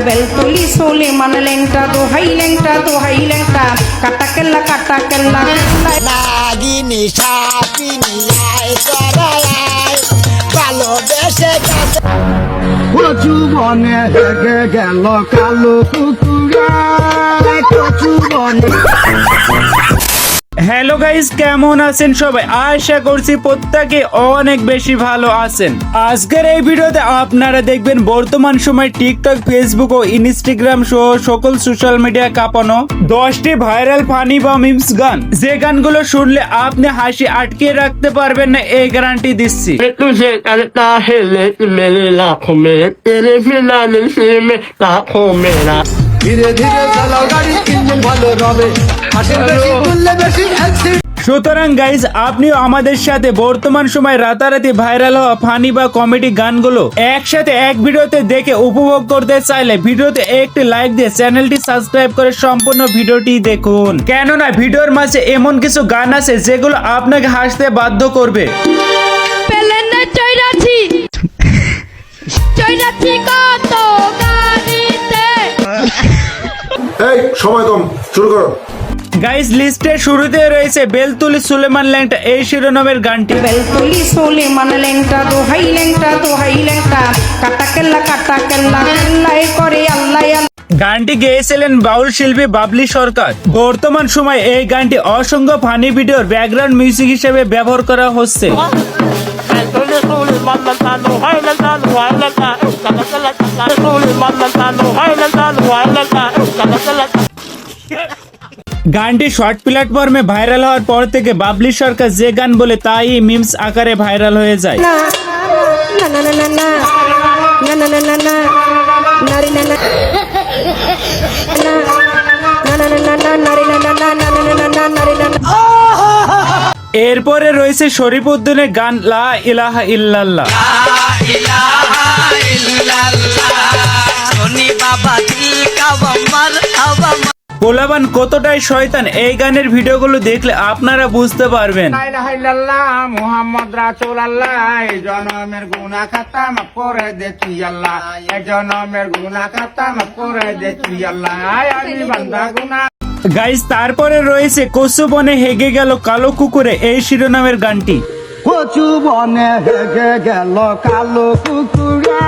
বেলতলি সুলেমান ল্যাংটা দোহাই ল্যাংটা কাটা কেল্লা নাগিনী সাপিনী আয় করায় ভালোবেসে কাছে কচু বনে হেগে গেল কালো কুকুরা কচু বনে। হ্যালো গাইস, কেমন আছেন সবাই? আশা করছি প্রত্যেকে অনেক বেশি ভালো আছেন। আজকের এই ভিডিওতে আপনারা দেখবেন বর্তমান সময় টিকটক, ফেসবুক ও ইনস্টাগ্রাম সহ সকল সোশ্যাল মিডিয়া কাঁপানো 10টি ভাইরাল ফানি বা মিমস গান, যে গানগুলো শুনলে আপনি হাসি আটকে রাখতে পারবেন না, এই গ্যারান্টি দিচ্ছি। तुझे करता है लेकिन मेरे लाखों में तेरे बिना नहीं में लाखों मेरा। ধীরে ধীরে চালাও গাড়ি, ইঞ্জিন ভালো রবে, হাসির বেশি তুললে বেশি অ্যাক্সিডেন্ট। সুতরাং গাইজ, আপনিও আমাদের সাথে বর্তমান সময় রাতারাতি ভাইরাল হওয়া ফানি বা কমেডি গানগুলো একসাথে এক ভিডিওতে দেখে উপভোগ করতে চাইলে ভিডিওতে একটি লাইক দিয়ে চ্যানেলটি সাবস্ক্রাইব করে সম্পূর্ণ ভিডিওটি দেখুন। কেননা ভিডিওর মাঝে এমন কিছু গান আছে যেগুলো আপনাকে হাসতে বাধ্য করবে। এই সময় কম, শুরু করো। গাইজ, লিস্টের শুরুতে রয়েছে বেলতলি সুলেমান ল্যাংটা এই শিরোনামের গানটি। বেলতলি সুলেমান ল্যাংটা দোহাই ল্যাংটা কাটা কেল্লা কেল্লাই করে আল্লাহ। গানটি গেয়েছিলেন বাউল শিল্পী বাবলি সরকার। বর্তমান সময় এই গানটি অসংখ্য ফানি ভিডিওর ব্যাকগ্রাউন্ড মিউজিক হিসেবে ব্যবহার করা হচ্ছে। গানটি শর্ট প্ল্যাটফর্মে ভাইরাল হওয়ার পর থেকে বাবলি সরকার যে গান বলে তাই মিমস আকারে ভাইরাল হয়ে যায়। এরপরে রয়েছে শরীফ উদ্দিনের গান লা ইলাহা ইল্লাল্লাহ। পোলাবান কতটাই শয়তান, এই গানের ভিডিওগুলো দেখলে আপনারা বুঝতে পারবেন। মুহাম্মদ রাসূলুল্লাহ, এই জনমের গুনাহ খাতা মাফ করে দেখি আল্লাহ, এই জনমের গুনাহ খাতা মাফ করে দেখি আল্লাহ, আমি বান্দা গুনাহ। গাইস, তারপরে রয়েছে কচু বনে হেগে গেল কালো কুকুরে এই শিরোনামের গানটি। কচু বনে হেগে গেল কালো কুকুরা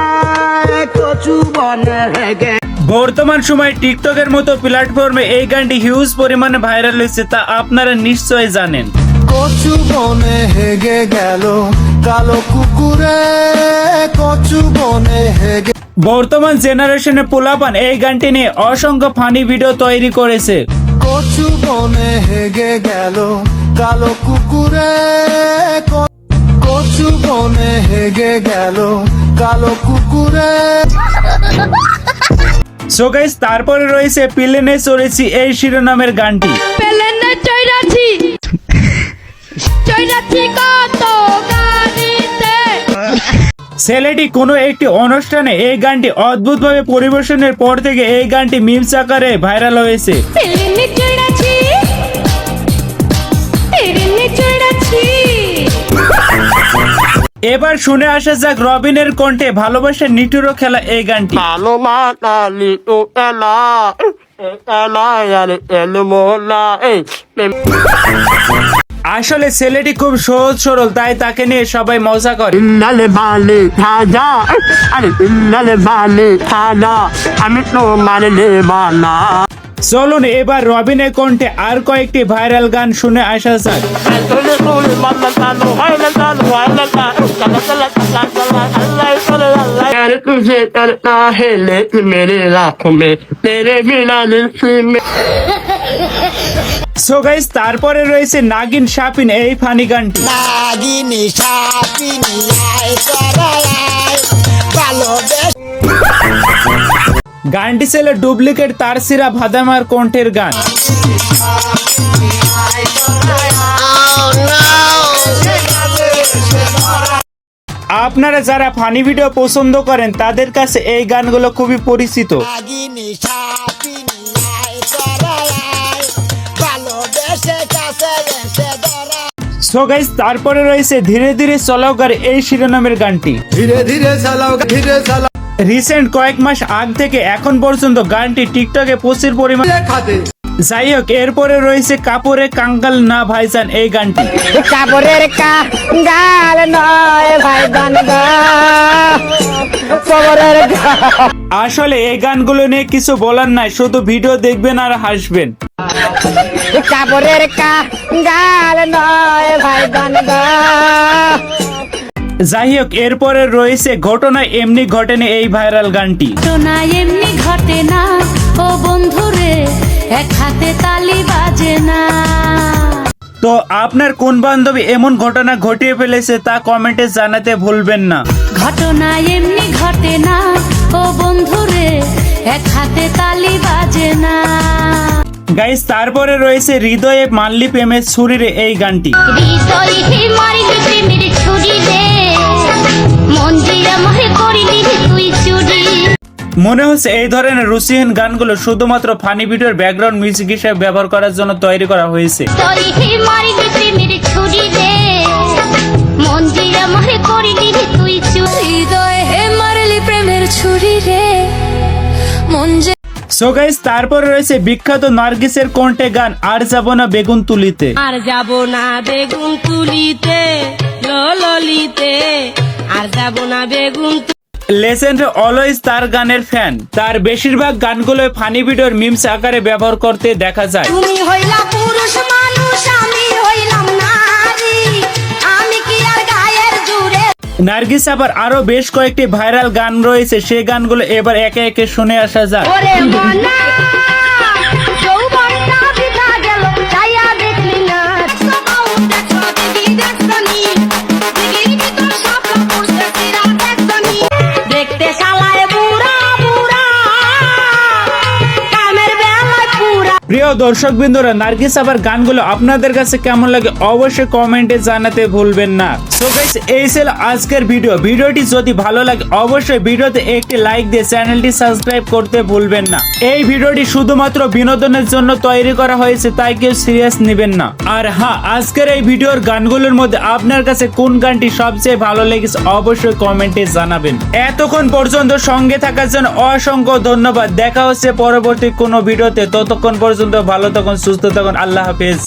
কচু বনে হেগে। বর্তমান সময়ে টিকটকের মতো প্ল্যাটফর্মে এই গানটি হিউজ পরিমাণে ভাইরাল হয়েছে, তা আপনারা নিশ্চয়ই জানেন। কচু বনে হেগে গেল কালো কুকুরে কচু বনে হেগে। বর্তমান জেনারেশনে পোলাপান এই গানটি নিয়ে অসংখ্য ফানি ভিডিও তৈরি করেছে। কচু বনে হেগে গেল কালো কুকুরে কচু বনে হেগে গেল কালো কুকুরে। সো গাইস, তারপরে রয়েছে প্লেনে চড়েছি এই শিরোনামের গানটি। ছেলেটি কোনো একটি অনুষ্ঠানে এই গানটি অদ্ভুতভাবে পরিবেশনের পর থেকে এই গানটি মিমস আকারে ভাইরাল হয়েছে। এবার শুনে আসা যাক রবিনের কণ্ঠে ভালোবাসার নিঠুরো খেলা এই গানটি। আসলে ছেলেটি খুব সহজ সরল, তাই তাকে নিয়ে সবাই মজা করে। আমি তো মারলে বানা। চলুন এবার রবিনের কণ্ঠে আর কয়েকটি ভাইরাল গান শুনে আসা যাক। तुझे करता है लेकिन मेरे लाखों में तेरे बिना नहीं में। সো গাইস, তারপরে রয়েছে নাগিন সাপিন এই ফানি গানটি। নাগিনী সাপিনী আয় করায় ভালোবেসে। গানটি ছিল ডুপ্লিকেট তারসিরা ভাদামার কণ্ঠের গান। আপনারা যারা ফানি ভিডিও পছন্দ করেন তাদের কাছে এই গানগুলো খুবই পরিচিত। নাগিনী সাপিনী আয় করায় ভালোবেসে কাছে এসে ধরা। সো গাইস, তারপরে রয়েছে ধীরে ধীরে চলাও গাড়ি এই শিরোনামের গানটি। ধীরে ধীরে চালাও ধীরে চালাও রিসেন্ট কয়েক মাস আগ থেকে এখন পর্যন্ত গানটি টিকটকে প্রচুর পরিমাণ। খাতে যাই হোক, এরপরে রয়েছে কাপড়ে কাঙ্গাল না ভাইজান এই গানটি। কাপড়ের কাঙ্গাল নয় ভাইজান গো, কবরের আসলে এই গানগুলো নিয়ে কিছু বলার নাই, শুধু ভিডিও দেখবেন আর হাসবেন। কাপড়ের কাঙ্গাল নয় ভাইজান গো। যাই হোক, এরপরে রয়েছে ঘটনা এমনি ঘটেনি এই ভাইরাল গানটি। ঘটনা এমনি ঘটে না ও বন্ধুরে, এক হাতে তালি বাজে না। তো আপনার কোন বান্ধবী এমন ঘটনা ঘটিয়ে ফেলেছে তা কমেন্টে জানাতে ভুলবেন না। ঘটনা এমনি ঘটে না ও বন্ধুরে, এক হাতে তালি বাজে না। গাইস, তারপরে রয়েছে হৃদয়ে মাল্লি প্রেমের ছুরিরে এই গানটি। হৃদয়ে মারিলি প্রেমের ছুরি রে, মন দিয়ে আমারে করিলি তুই চুরি। মনে হচ্ছে এই ধরনের রুচিহীন গানগুলো শুধুমাত্র ফানি ভিডিওর ব্যাকগ্রাউন্ড মিউজিক হিসেবে ব্যবহার করার জন্য তৈরি করা হয়েছে। হৃদয়ে মারিলি প্রেমের ছুরি রে, মন দিয়ে আমারে করিলি তুই চুরি। হৃদয়ে মারিলি প্রেমের ছুরি রে, মন যে। সো গাইস, তারপরে রয়েছে বিখ্যাত নার্গিসের কণ্ঠে গান আর যাব না বেগুন তুলিতে। আর যাব না বেগুন তুলিতে ললিতে, আর যাব না বেগুন লেজেন্ড অলওয়েজ তার গানের ফ্যান। তার বেশিরভাগ গানগুলো ফানি ভিডিওর মিমস আকারে ব্যবহার করতে দেখা যায়। তুমি হইলা পুরুষ মানুষ, আমি হইলাম নারী, আমি কি আর গায়ের জুড়ে। নার্গিস আবার আরো বেশ কয়েকটি ভাইরাল গান রয়েছে, সেই গানগুলো এবার একে একে শুনে আসা যাক। ওরে মনা যৌবনটা বিধা গেল, চাইয়া দেখলি না সবাও দেখো দিদি দেখছনি, দিদির ভিতর সব পুরুষের সিরা দেখছনি। দেখতে শালায় বুড়া বুড়া, কামের বেলায় পুরা। প্রিয় দর্শক বিন্দুরা, নার্গিস আবার গানগুলো আপনাদের কাছে কেমন লাগে অবশ্যই কমেন্টে জানাতে ভুলবেন না। সো গাইস, এই ছিল আজকের ভিডিওটি যদি ভালো লাগে অবশ্যই ভিডিওতে একটি লাইক দিয়ে চ্যানেলটি সাবস্ক্রাইব করতে ভুলবেন না। এই ভিডিওটি শুধুমাত্র বিনোদনের জন্য তৈরি করা হয়েছে, তাই কেউ সিরিয়াস নেবেন না। আর হ্যাঁ, আজকের এই ভিডিওর গানগুলোর মধ্যে আপনার কাছে কোন গানটি সবচেয়ে ভালো লেগেছে অবশ্যই কমেন্টে জানাবেন। এতক্ষণ পর্যন্ত সঙ্গে থাকার জন্য অসংখ্য ধন্যবাদ। দেখা হচ্ছে পরবর্তী কোনো ভিডিওতে, ততক্ষণ পর্যন্ত ভালো থাকুন, সুস্থ থাকুন, আল্লাহ হাফেজ।